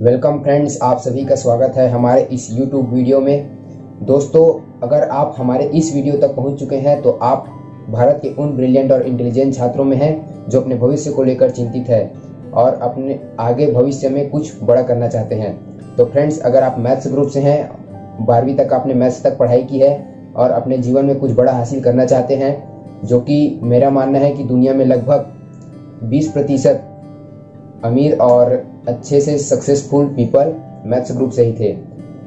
Welcome friends, आप सभी का स्वागत है हमारे इस YouTube वीडियो में। दोस्तों, अगर आप हमारे इस वीडियो तक पहुंच चुके हैं तो आप भारत के उन ब्रिलियंट और इंटेलिजेंट छात्रों में हैं जो अपने भविष्य को लेकर चिंतित है और अपने आगे भविष्य में कुछ बड़ा करना चाहते हैं। तो फ्रेंड्स, अगर आप मैथ्स ग्रुप से हैं, 12वीं तक आपने मैथ्स तक पढ़ाई की है और अपने जीवन में कुछ बड़ा हासिल करना चाहते हैं, जो कि मेरा मानना है कि दुनिया में लगभग 20% अमीर और अच्छे से सक्सेसफुल पीपल मैथ्स ग्रुप से ही थे।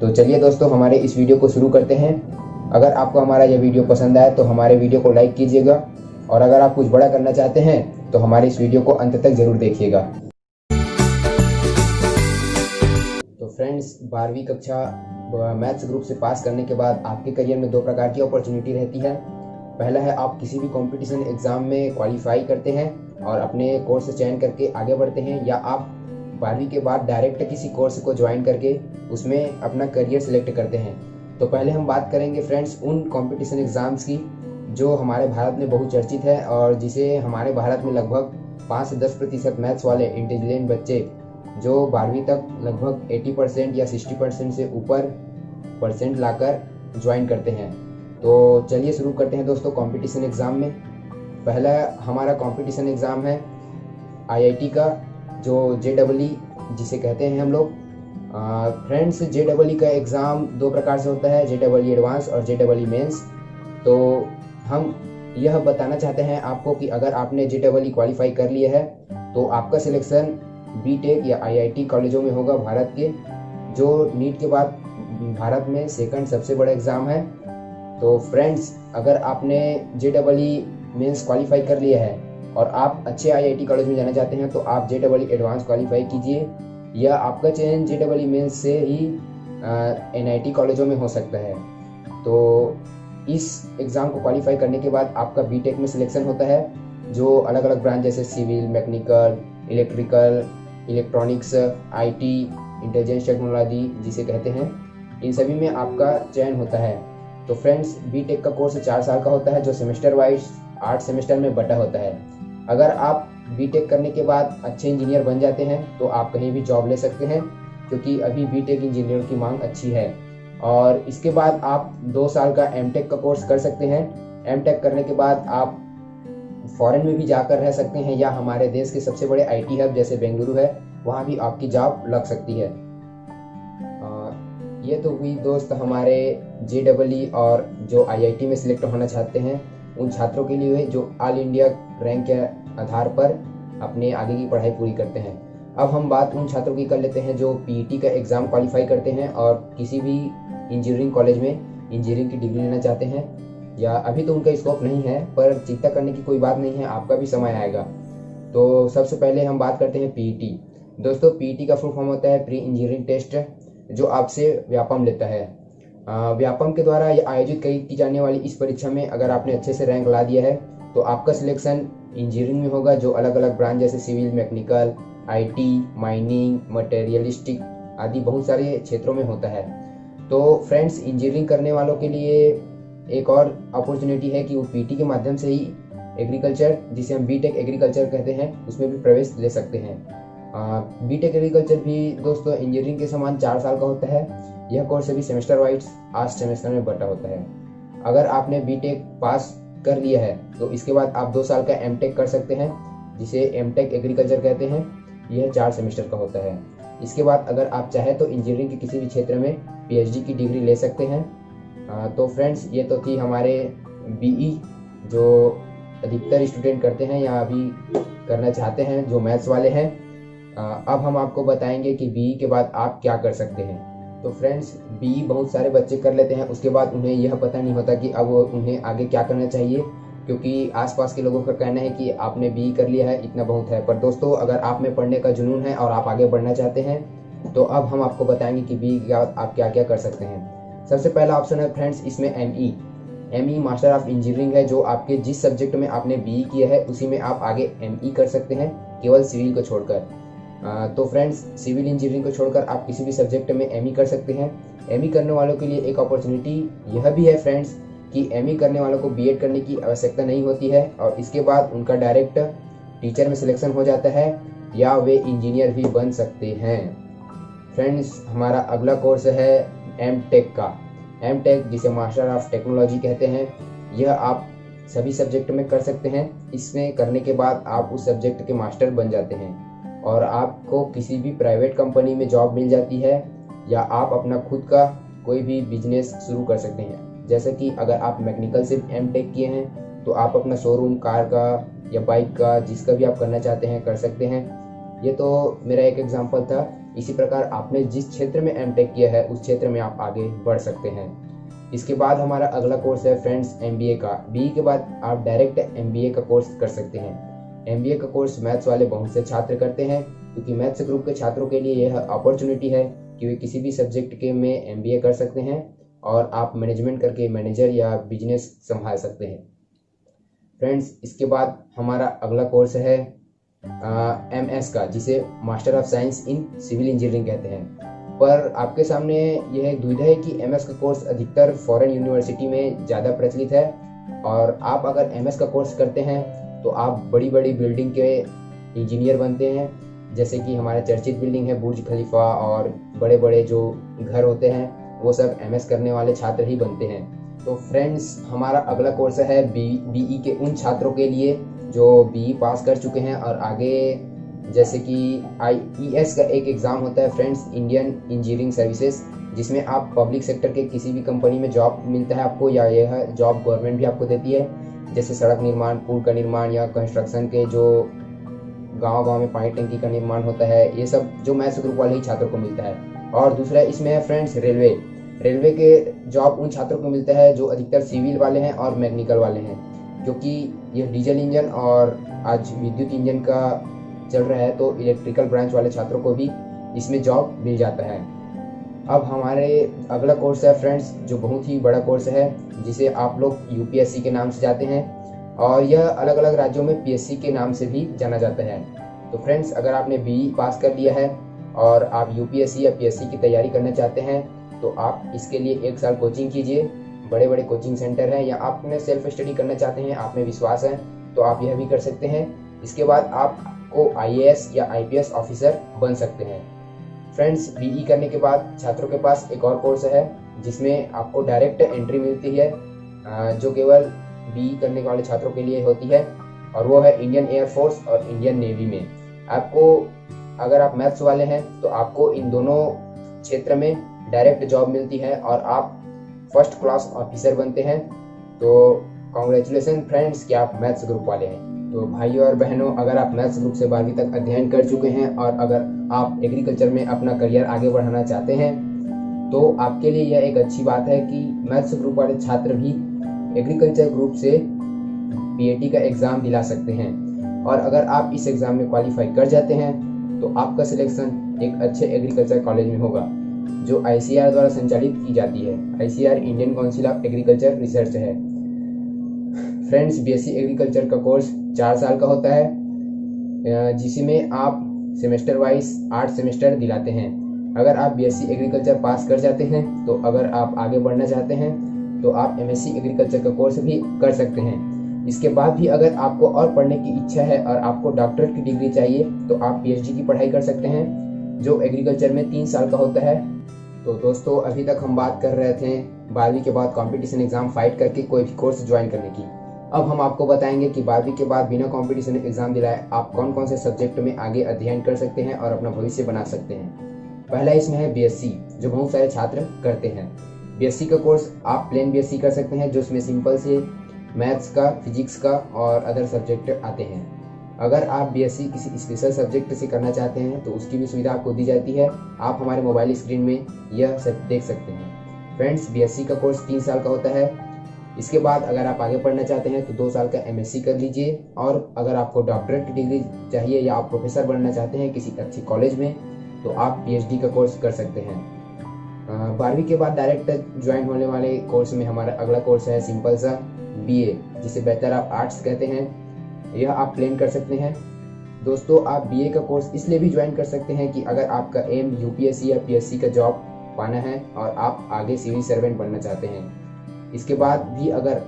तो चलिए दोस्तों, हमारे इस वीडियो को शुरू करते हैं। अगर आपको हमारा यह वीडियो पसंद आए तो हमारे वीडियो को लाइक कीजिएगा और अगर आप कुछ बड़ा करना चाहते हैं तो हमारे इस वीडियो को अंत तक जरूर देखिएगा। तो फ्रेंड्स, 12वीं कक्षा मैथ्स ग्रुप से पास करने के बाद आपके करियर में 2 प्रकार की अपॉर्चुनिटी रहती है। पहला है, आप किसी भी कंपटीशन एग्जाम में क्वालिफाई करते हैं और अपने कोर्स से चयन करके आगे बढ़ते हैं, या आप 12वीं के बाद डायरेक्ट किसी कोर्स को ज्वाइन करके उसमें अपना करियर सिलेक्ट करते हैं। तो पहले हम बात करेंगे फ्रेंड्स उन कंपटीशन एग्जाम्स की जो हमारे भारत में बहुचर्चित है और जिसे हमारे भारत में लगभग 5 से 10% मैथ्स वाले इंटेलिजेंट बच्चे जो 12वीं तक लगभग 80% या 60% से ऊपर परसेंट लाकर ज्वाइन करते हैं। तो चलिए शुरू करते हैं दोस्तों कंपटीशन एग्ज़ाम में। पहला हमारा कंपटीशन एग्ज़ाम है IIT का, जो JEE जिसे कहते हैं हम लोग। फ्रेंड्स, JEE का एग्ज़ाम 2 प्रकार से होता है, JEE एडवांस और JEE मेंस। तो हम यह बताना चाहते हैं आपको कि अगर आपने JEE क्वालिफाई कर लिया है तो आपका सिलेक्शन BTech या IIT कॉलेजों में होगा भारत के, जो नीट के बाद भारत में सेकंड सबसे बड़ा एग्ज़ाम है। तो फ्रेंड्स, अगर आपने JEE मेंस क्वालिफाई कर लिया है और आप अच्छे IIT कॉलेज में जाना चाहते हैं तो आप JEE एडवांस क्वालिफाई कीजिए, या आपका चयन JEE मेंस से ही NIT कॉलेजों में हो सकता है। तो इस एग्ज़ाम को क्वालिफाई करने के बाद आपका BTech में सिलेक्शन होता है, जो अलग अलग ब्रांच जैसे civil, mechanical, electrical, electronics, IT, intelligence technology जिसे कहते हैं, इन सभी में आपका चयन होता है। तो फ्रेंड्स, BTech का कोर्स 4 साल का होता है, जो सेमेस्टर वाइज 8 सेमेस्टर में बटा होता है। अगर आप BTech करने के बाद अच्छे इंजीनियर बन जाते हैं तो आप कहीं भी जॉब ले सकते हैं, क्योंकि अभी BTech इंजीनियर की मांग अच्छी है। और इसके बाद आप 2 साल का MTech का कोर्स कर सकते हैं। MTech करने के बाद आप फॉरेन में भी जाकर रह सकते हैं, या हमारे देश के सबसे बड़े IT हब जैसे बेंगलुरु है, वहाँ भी आपकी जॉब लग सकती है। ये तो हुई दोस्त हमारे JEE और जो IIT में सिलेक्ट होना चाहते हैं उन छात्रों के लिए जो ऑल इंडिया रैंक के आधार पर अपने आगे की पढ़ाई पूरी करते हैं। अब हम बात उन छात्रों की कर लेते हैं जो PET का एग्ज़ाम क्वालिफाई करते हैं और किसी भी इंजीनियरिंग कॉलेज में इंजीनियरिंग की डिग्री लेना चाहते हैं, या अभी तो उनका स्कोप नहीं है, पर चिंता करने की कोई बात नहीं है, आपका भी समय आएगा। तो सबसे पहले हम बात करते हैं PET। दोस्तों, PET का फुल फॉर्म होता है प्री इंजीनियरिंग टेस्ट, जो आपसे व्यापम लेता है। व्यापम के द्वारा आयोजित की जाने वाली इस परीक्षा में अगर आपने अच्छे से रैंक ला दिया है तो आपका सिलेक्शन इंजीनियरिंग में होगा, जो अलग अलग ब्रांच जैसे civil, mechanical, IT, mining, materialistic आदि बहुत सारे क्षेत्रों में होता है। तो फ्रेंड्स, इंजीनियरिंग करने वालों के लिए एक और अपॉर्चुनिटी है कि वो PET के माध्यम से ही एग्रीकल्चर, जिसे हम BTech एग्रीकल्चर कहते हैं, उसमें भी प्रवेश ले सकते हैं। BTech एग्रीकल्चर भी दोस्तों इंजीनियरिंग के समान 4 साल का होता है। यह कोर्स अभी सेमेस्टर वाइज 8 सेमेस्टर में बटा होता है। अगर आपने BTech पास कर लिया है तो इसके बाद आप 2 साल का MTech कर सकते हैं, जिसे MTech एग्रीकल्चर कहते हैं। यह 4 सेमेस्टर का होता है। इसके बाद अगर आप चाहें तो इंजीनियरिंग के किसी भी क्षेत्र में PhD की डिग्री ले सकते हैं। तो फ्रेंड्स, ये तो थी हमारे BE जो अधिकतर स्टूडेंट करते हैं या अभी करना चाहते हैं, जो मैथ्स वाले हैं। अब हम आपको बताएंगे कि BE के बाद आप क्या कर सकते हैं। तो फ्रेंड्स, BE बहुत सारे बच्चे कर लेते हैं, उसके बाद उन्हें यह पता नहीं होता कि अब उन्हें आगे क्या करना चाहिए, क्योंकि आसपास के लोगों का कहना है कि आपने BE कर लिया है, इतना बहुत है। पर दोस्तों, अगर आप में पढ़ने का जुनून है और आप आगे बढ़ना चाहते हैं तो अब हम आपको बताएंगे कि BE के बाद आप क्या क्या कर सकते हैं। सबसे पहला ऑप्शन है फ्रेंड्स इसमें ME मास्टर ऑफ इंजीनियरिंग है, जो आपके जिस सब्जेक्ट में आपने BE किया है उसी में आप आगे ME कर सकते हैं, केवल सिविल को छोड़कर। तो फ्रेंड्स, सिविल इंजीनियरिंग को छोड़कर आप किसी भी सब्जेक्ट में ME कर सकते हैं। ME करने वालों के लिए एक अपॉर्चुनिटी यह भी है फ्रेंड्स कि ME करने वालों को BEd करने की आवश्यकता नहीं होती है और इसके बाद उनका डायरेक्ट टीचर में सिलेक्शन हो जाता है, या वे इंजीनियर भी बन सकते हैं। फ्रेंड्स, हमारा अगला कोर्स है एम टेक का। एम टेक, जिसे मास्टर ऑफ टेक्नोलॉजी कहते हैं, यह आप सभी सब्जेक्ट में कर सकते हैं। इसमें करने के बाद आप उस सब्जेक्ट के मास्टर बन जाते हैं और आपको किसी भी प्राइवेट कंपनी में जॉब मिल जाती है या आप अपना खुद का कोई भी बिजनेस शुरू कर सकते हैं। जैसे कि अगर आप मैकेनिकल से एम टेक किए हैं तो आप अपना शोरूम कार का या बाइक का, जिसका भी आप करना चाहते हैं, कर सकते हैं। ये तो मेरा एक एग्जांपल था। इसी प्रकार आपने जिस क्षेत्र में एम टेक किया है उस क्षेत्र में आप आगे बढ़ सकते हैं। इसके बाद हमारा अगला कोर्स है फ्रेंड्स एमबीए का। बीई के बाद आप डायरेक्ट एमबीए का कोर्स कर सकते हैं। एमबीए का कोर्स मैथ्स वाले बहुत से छात्र करते हैं, क्योंकि मैथ्स ग्रुप के छात्रों के लिए यह अपॉर्चुनिटी है कि वे किसी भी सब्जेक्ट के में एमबीए कर सकते हैं और आप मैनेजमेंट करके मैनेजर या बिजनेस संभाल सकते हैं। फ्रेंड्स, इसके बाद हमारा अगला कोर्स है एमएस का, जिसे master of science in civil engineering कहते हैं। पर आपके सामने यह एक दुविधा है कि एमएस का कोर्स अधिकतर फॉरेन यूनिवर्सिटी में ज़्यादा प्रचलित है और आप अगर एमएस का कोर्स करते हैं तो आप बड़ी बड़ी बिल्डिंग के इंजीनियर बनते हैं। जैसे कि हमारे चर्चित बिल्डिंग है बुर्ज खलीफा, और बड़े बड़े जो घर होते हैं वो सब एमएस करने वाले छात्र ही बनते हैं। तो फ्रेंड्स, हमारा अगला कोर्स है बीई के उन छात्रों के लिए जो बीई पास कर चुके हैं और आगे, जैसे कि आईईएस का एक एग्ज़ाम होता है फ्रेंड्स, इंडियन इंजीनियरिंग सर्विसेज, जिसमें आप पब्लिक सेक्टर के किसी भी कंपनी में जॉब मिलता है आपको, या यह जॉब गवर्नमेंट भी आपको देती है। जैसे सड़क निर्माण, पुल का निर्माण या कंस्ट्रक्शन के जो गांव-गांव में पानी टंकी का निर्माण होता है, ये सब जो मैथ्स ग्रुप वाले ही छात्रों को मिलता है। और दूसरा इसमें है फ्रेंड्स रेलवे। रेलवे के जॉब उन छात्रों को मिलता है जो अधिकतर सिविल वाले हैं और मैकेनिकल वाले हैं, क्योंकि यह डीजल इंजन और आज विद्युत इंजन का चल रहा है, तो इलेक्ट्रिकल ब्रांच वाले छात्रों को भी इसमें जॉब मिल जाता है। अब हमारे अगला कोर्स है फ्रेंड्स, जो बहुत ही बड़ा कोर्स है, जिसे आप लोग यूपीएससी के नाम से जाते हैं और यह अलग अलग राज्यों में पीएससी के नाम से भी जाना जाता है। तो फ्रेंड्स, अगर आपने बीई पास कर लिया है और आप यूपीएससी या पीएससी की तैयारी करना चाहते हैं तो आप इसके लिए 1 साल कोचिंग कीजिए। बड़े बड़े कोचिंग सेंटर हैं, या आप अपने सेल्फ स्टडी करना चाहते हैं, आप में विश्वास है तो आप यह भी कर सकते हैं। इसके बाद आपको आईएएस या आईपीएस ऑफिसर बन सकते हैं। फ्रेंड्स, बीई करने के बाद छात्रों के पास एक और कोर्स है जिसमें आपको डायरेक्ट एंट्री मिलती है, जो केवल बीई करने वाले छात्रों के लिए होती है, और वो है इंडियन एयरफोर्स और इंडियन नेवी में। आपको, अगर आप मैथ्स वाले हैं तो आपको इन दोनों क्षेत्र में डायरेक्ट जॉब मिलती है और आप फर्स्ट क्लास ऑफिसर बनते हैं। तो कॉन्ग्रेचुलेसन फ्रेंड्स कि आप मैथ्स ग्रुप वाले हैं। तो भाइयों और बहनों, अगर आप मैथ्स ग्रुप से 12वीं तक अध्ययन कर चुके हैं और अगर आप एग्रीकल्चर में अपना करियर आगे बढ़ाना चाहते हैं तो आपके लिए यह एक अच्छी बात है कि मैथ्स ग्रुप वाले छात्र भी एग्रीकल्चर ग्रुप से पीएटी का एग्ज़ाम दिला सकते हैं। और अगर आप इस एग्ज़ाम में क्वालिफाई कर जाते हैं तो आपका सिलेक्शन एक अच्छे एग्रीकल्चर कॉलेज में होगा, जो आईसीआर द्वारा संचालित की जाती है। ICR Indian council of agriculture research है। फ्रेंड्स, बीएससी एग्रीकल्चर का कोर्स 4 साल का होता है, जिसमें आप सेमेस्टर वाइज 8 सेमेस्टर दिलाते हैं। अगर आप बीएससी एग्रीकल्चर पास कर जाते हैं तो अगर आप आगे बढ़ना चाहते हैं तो आप एमएससी एग्रीकल्चर का कोर्स भी कर सकते हैं। इसके बाद भी अगर आपको और पढ़ने की इच्छा है और आपको डॉक्टरेट की डिग्री चाहिए तो आप पीएचडी की पढ़ाई कर सकते हैं, जो एग्रीकल्चर में 3 साल का होता है। तो दोस्तों, अभी तक हम बात कर रहे थे 12वीं के बाद कंपटीशन एग्जाम फाइट करके कोई भी कोर्स ज्वाइन करने की। अब हम आपको बताएंगे कि 12वीं के बाद बिना कंपटीशन एग्जाम दिलाए आप कौन कौन से सब्जेक्ट में आगे अध्ययन कर सकते हैं और अपना भविष्य बना सकते हैं। पहला इसमें है बीएससी, जो बहुत सारे छात्र करते हैं। बीएससी का कोर्स आप प्लेन बीएससी कर सकते हैं, जो इसमें सिंपल से मैथ्स का, फिजिक्स का और अदर सब्जेक्ट आते हैं। अगर आप बीएससी किसी स्पेशल सब्जेक्ट से करना चाहते हैं तो उसकी भी सुविधा आपको दी जाती है। आप हमारे मोबाइल स्क्रीन में यह सब देख सकते हैं। फ्रेंड्स, बीएससी का कोर्स 3 साल का होता है। इसके बाद अगर आप आगे पढ़ना चाहते हैं तो 2 साल का एमएससी कर लीजिए, और अगर आपको डॉक्टरेट की डिग्री चाहिए या आप प्रोफेसर बनना चाहते हैं किसी अच्छी कॉलेज में तो आप पीएचडी का कोर्स कर सकते हैं। 12वीं के बाद डायरेक्ट ज्वाइन होने वाले कोर्स में हमारा अगला कोर्स है सिंपल सा बीए, जिसे बैचलर ऑफ आर्ट्स कहते हैं। यह आप प्लेन कर सकते हैं। दोस्तों, आप बीए का कोर्स इसलिए भी ज्वाइन कर सकते हैं कि अगर आपका एम यूपीएससी या पीएससी का जॉब पाना है और आप आगे सिविल सर्वेंट बनना चाहते हैं। इसके बाद भी अगर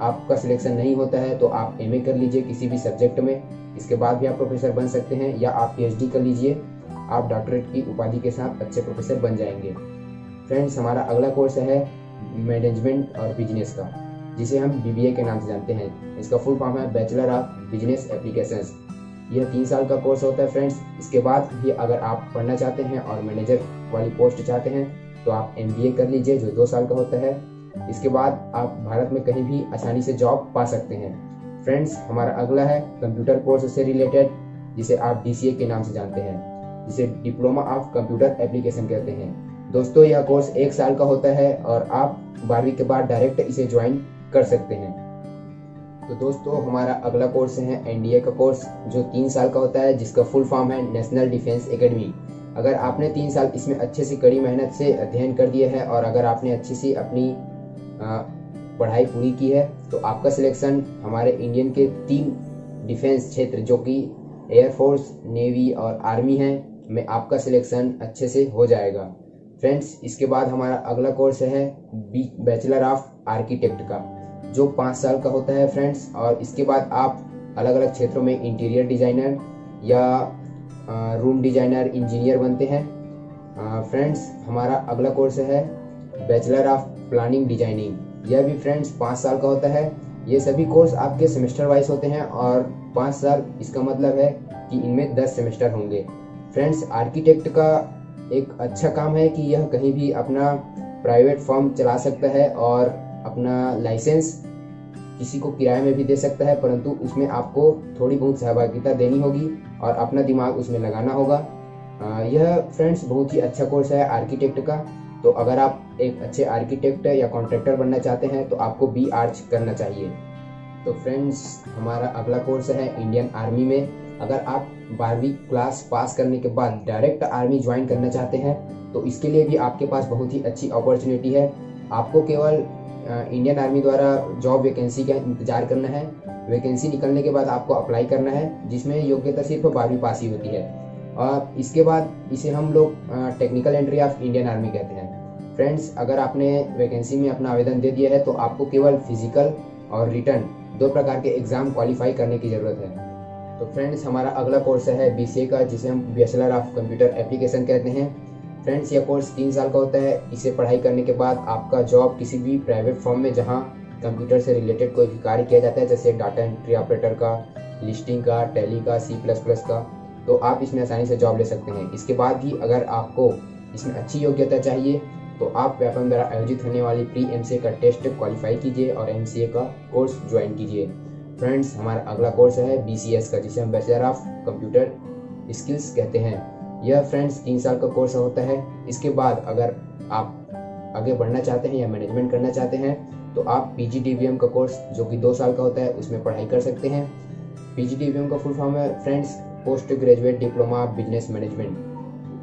आपका सिलेक्शन नहीं होता है तो आप एमए कर लीजिए किसी भी सब्जेक्ट में। इसके बाद भी आप प्रोफेसर बन सकते हैं या आप पीएचडी कर लीजिए। आप डॉक्टरेट की उपाधि के साथ अच्छे प्रोफेसर बन जाएंगे। फ्रेंड्स, हमारा अगला कोर्स है मैनेजमेंट और बिजनेस का, जिसे हम BBA के नाम से जानते हैं। इसका फुल फॉर्म है बैचलर ऑफ बिजनेस एप्लीकेशंस। यह 3 साल का कोर्स होता है फ्रेंड्स। इसके बाद भी अगर आप पढ़ना चाहते हैं और मैनेजर वाली पोस्ट चाहते हैं तो आप MBA कर लीजिए, जो 2 साल का होता है। इसके बाद आप भारत में कहीं भी आसानी से जॉब पा सकते हैं। फ्रेंड्स, हमारा अगला है कंप्यूटर कोर्स से रिलेटेड, जिसे आप DCA के नाम से जानते हैं, जिसे डिप्लोमा ऑफ कंप्यूटर एप्लीकेशन कहते हैं। दोस्तों, यह कोर्स 1 साल का होता है और आप 12वीं के बाद डायरेक्ट इसे ज्वाइन कर सकते हैं। तो दोस्तों, हमारा अगला कोर्स है NDA का कोर्स, जो 3 साल का होता है, जिसका फुल फॉर्म है नेशनल डिफेंस एकेडमी। अगर आपने 3 साल इसमें अच्छे से कड़ी मेहनत से अध्ययन कर दिया है और अगर आपने अच्छी सी अपनी पढ़ाई पूरी की है तो आपका सिलेक्शन हमारे इंडियन के 3 डिफेंस क्षेत्र, जो कि एयरफोर्स, नेवी और आर्मी हैं, में आपका सिलेक्शन अच्छे से हो जाएगा। फ्रेंड्स, इसके बाद हमारा अगला कोर्स है बैचलर ऑफ आर्किटेक्ट का, जो 5 साल का होता है फ्रेंड्स। और इसके बाद आप अलग अलग क्षेत्रों में इंटीरियर डिजाइनर या रूम डिजाइनर, इंजीनियर बनते हैं। फ्रेंड्स, हमारा अगला कोर्स है बैचलर ऑफ प्लानिंग डिजाइनिंग। यह भी फ्रेंड्स 5 साल का होता है। ये सभी कोर्स आपके सेमेस्टर वाइज होते हैं और 5 साल इसका मतलब है कि इनमें 10 सेमेस्टर होंगे। फ्रेंड्स, आर्किटेक्ट का एक अच्छा काम है कि यह कहीं भी अपना प्राइवेट फर्म चला सकता है और अपना लाइसेंस किसी को किराए में भी दे सकता है, परंतु उसमें आपको थोड़ी बहुत सहभागिता देनी होगी और अपना दिमाग उसमें लगाना होगा। यह फ्रेंड्स बहुत ही अच्छा कोर्स है आर्किटेक्ट का। तो अगर आप एक अच्छे आर्किटेक्ट या कॉन्ट्रैक्टर बनना चाहते हैं तो आपको B आर्च करना चाहिए। तो फ्रेंड्स, हमारा अगला कोर्स है इंडियन आर्मी में। अगर आप 12वीं क्लास पास करने के बाद डायरेक्ट आर्मी ज्वाइन करना चाहते हैं तो इसके लिए भी आपके पास बहुत ही अच्छी अपॉर्चुनिटी है। आपको केवल इंडियन आर्मी द्वारा जॉब वैकेंसी का इंतजार करना है। वैकेंसी निकलने के बाद आपको अप्लाई करना है, जिसमें योग्यता सिर्फ 12वीं पास ही होती है। और इसके बाद इसे हम लोग technical entry of Indian army कहते हैं। फ्रेंड्स, अगर आपने वैकेंसी में अपना आवेदन दे दिया है तो आपको केवल फिजिकल और रिटर्न 2 प्रकार के एग्जाम क्वालिफाई करने की ज़रूरत है। तो फ्रेंड्स, हमारा अगला कोर्स है BCA का, जिसे हम बैचलर ऑफ कंप्यूटर एप्लीकेशन कहते हैं। फ्रेंड्स, यह कोर्स 3 साल का होता है। इसे पढ़ाई करने के बाद आपका जॉब किसी भी प्राइवेट फर्म में, जहां कंप्यूटर से रिलेटेड कोई भी कार्य किया जाता है, जैसे डाटा एंट्री ऑपरेटर का, लिस्टिंग का, टैली का, C++ का, तो आप इसमें आसानी से जॉब ले सकते हैं। इसके बाद भी अगर आपको इसमें अच्छी योग्यता चाहिए तो आप व्यापम द्वारा आयोजित होने वाली प्री-MCA का टेस्ट क्वालिफाई कीजिए और MCA का कोर्स ज्वाइन कीजिए। फ्रेंड्स, हमारा अगला कोर्स है BCS का, जिसे हम बैचलर ऑफ कंप्यूटर स्किल्स कहते हैं। यह फ्रेंड्स 3 साल का कोर्स होता है। इसके बाद अगर आप आगे बढ़ना चाहते हैं या मैनेजमेंट करना चाहते हैं तो आप PGDBM का कोर्स, जो कि 2 साल का होता है, उसमें पढ़ाई कर सकते हैं। PGDBM का फुल फॉर्म है friends post graduate diploma of business management.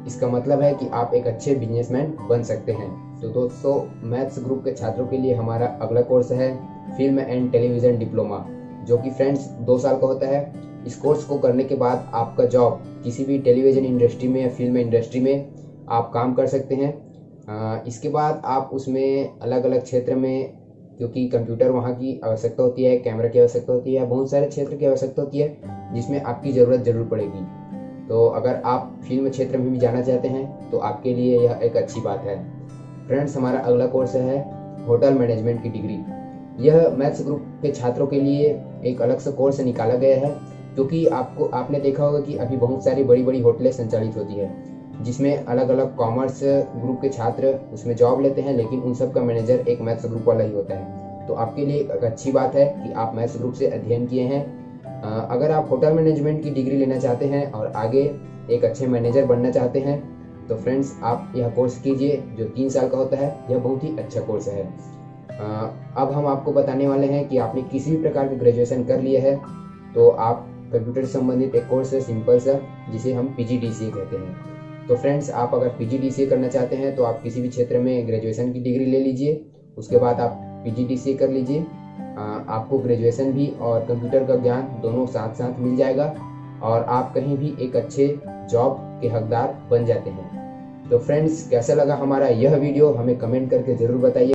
इसका मतलब है कि आप एक अच्छे बिजनेसमैन बन सकते हैं। तो दोस्तों, मैथ्स ग्रुप के छात्रों के लिए हमारा अगला कोर्स है फिल्म एंड टेलीविज़न डिप्लोमा, जो कि फ्रेंड्स 2 साल का होता है। इस कोर्स को करने के बाद आपका जॉब किसी भी टेलीविज़न इंडस्ट्री में या फिल्म इंडस्ट्री में आप काम कर सकते हैं। इसके बाद आप उसमें अलग अलग क्षेत्र में, क्योंकि कंप्यूटर वहाँ की आवश्यकता होती है, कैमरा की आवश्यकता होती है, बहुत सारे क्षेत्र की आवश्यकता होती है जिसमें आपकी ज़रूरत जरूर पड़ेगी। तो अगर आप फिल्म क्षेत्र में भी जाना चाहते हैं तो आपके लिए यह एक अच्छी बात है। फ्रेंड्स, हमारा अगला कोर्स है होटल मैनेजमेंट की डिग्री। यह मैथ्स ग्रुप के छात्रों के लिए एक अलग से कोर्स निकाला गया है, क्योंकि आपने देखा होगा कि अभी बहुत सारी बड़ी बड़ी होटलें संचालित होती है, जिसमें अलग अलग कॉमर्स ग्रुप के छात्र उसमें जॉब लेते हैं, लेकिन उन सब का मैनेजर एक मैथ्स ग्रुप वाला ही होता है। तो आपके लिए एक अच्छी बात है कि आप मैथ्स ग्रुप से अध्ययन किए हैं। अगर आप होटल मैनेजमेंट की डिग्री लेना चाहते हैं और आगे एक अच्छे मैनेजर बनना चाहते हैं तो फ्रेंड्स आप यह कोर्स कीजिए, जो 3 साल का होता है। यह बहुत ही अच्छा कोर्स है। अब हम आपको बताने वाले हैं कि आपने किसी भी प्रकार की ग्रेजुएशन कर लिया है तो आप कंप्यूटर से संबंधित एक कोर्स है सिंपल सा, जिसे हम PGDCA कहते हैं। तो फ्रेंड्स, आप अगर PGDCA करना चाहते हैं तो आप किसी भी क्षेत्र में ग्रेजुएशन की डिग्री ले लीजिए, उसके बाद आप PGDCA कर लीजिए। आपको ग्रेजुएशन भी और कंप्यूटर का ज्ञान दोनों साथ साथ मिल जाएगा और आप कहीं भी एक अच्छे जॉब के हकदार बन जाते हैं। तो फ्रेंड्स, कैसा लगा हमारा यह वीडियो हमें कमेंट करके ज़रूर बताइए।